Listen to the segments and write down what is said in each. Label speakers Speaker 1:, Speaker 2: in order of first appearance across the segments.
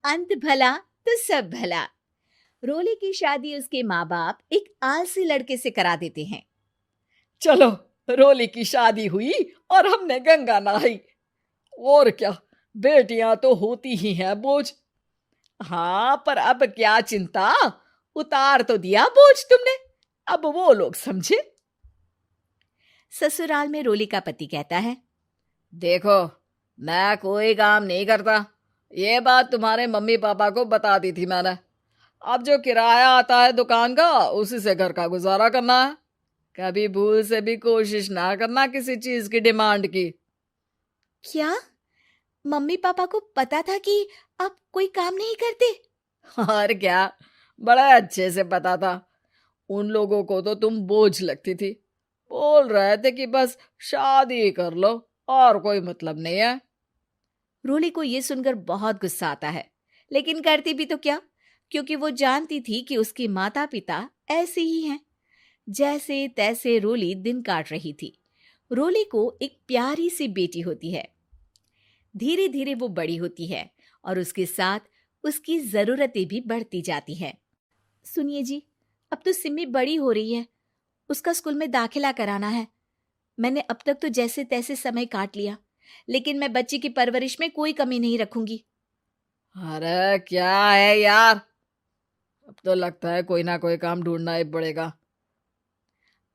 Speaker 1: अंत भला तो सब भला। रोली की शादी उसके माँ बाप एक आलसी लड़के से करा देते हैं।
Speaker 2: चलो, रोली की शादी हुई और हमने गंगा नहाई। और क्या, बेटियां तो होती ही हैं बोझ। हाँ, पर अब क्या चिंता, उतार तो दिया बोझ तुमने, अब वो लोग समझे।
Speaker 1: ससुराल में रोली का पति कहता है,
Speaker 2: देखो, मैं कोई काम नहीं करता, ये बात तुम्हारे मम्मी पापा को बता दी थी मैंने। अब जो किराया आता है दुकान का, उसी से घर का गुजारा करना है। कभी भूल से भी कोशिश ना करना किसी चीज की डिमांड की।
Speaker 1: क्या मम्मी पापा को पता था कि आप कोई काम नहीं करते?
Speaker 2: और क्या, बड़ा अच्छे से पता था। उन लोगों को तो तुम बोझ लगती थी, बोल रहे थे कि बस शादी कर लो और कोई मतलब नहीं है।
Speaker 1: रोली को यह सुनकर बहुत गुस्सा आता है, लेकिन करती भी तो क्या, क्योंकि वो जानती थी कि उसके माता पिता ऐसे ही हैं। जैसे तैसे रोली दिन काट रही थी। रोली को एक प्यारी सी बेटी होती है। धीरे धीरे वो बड़ी होती है और उसके साथ उसकी जरूरतें भी बढ़ती जाती हैं। सुनिए जी, अब तो सिमी बड़ी हो रही है, उसका स्कूल में दाखिला कराना है। मैंने अब तक तो जैसे तैसे समय काट लिया, लेकिन मैं बच्ची की परवरिश में कोई कमी नहीं रखूंगी।
Speaker 2: अरे क्या है यार, अब तो लगता है कोई ना कोई काम ढूंढना ही पड़ेगा।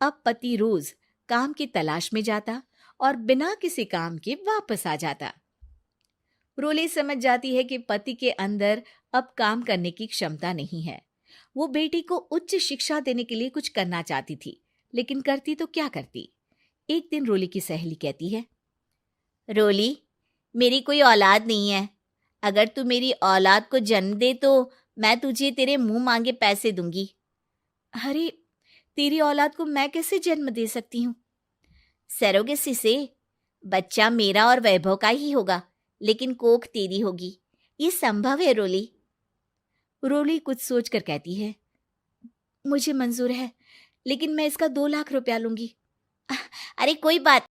Speaker 1: अब पति रोज काम की तलाश में जाता और बिना किसी काम के वापस आ जाता। रोली समझ जाती है कि पति के अंदर अब काम करने की क्षमता नहीं है। वो बेटी को उच्च शिक्षा देने के लिए कुछ करना चाहती थी, लेकिन करती तो क्या करती। एक दिन रोली की सहेली कहती है, रोली, मेरी कोई औलाद नहीं है। अगर तू मेरी औलाद को जन्म दे तो मैं तुझे तेरे मुंह मांगे पैसे दूंगी। अरे, तेरी औलाद को मैं कैसे जन्म दे सकती हूँ? सरोगेसी से। बच्चा मेरा और वैभव का ही होगा, लेकिन कोख तेरी होगी। ये संभव है रोली। रोली कुछ सोचकर कहती है, मुझे मंजूर है, लेकिन मैं इसका 2 लाख रुपया लूंगी। अरे कोई बात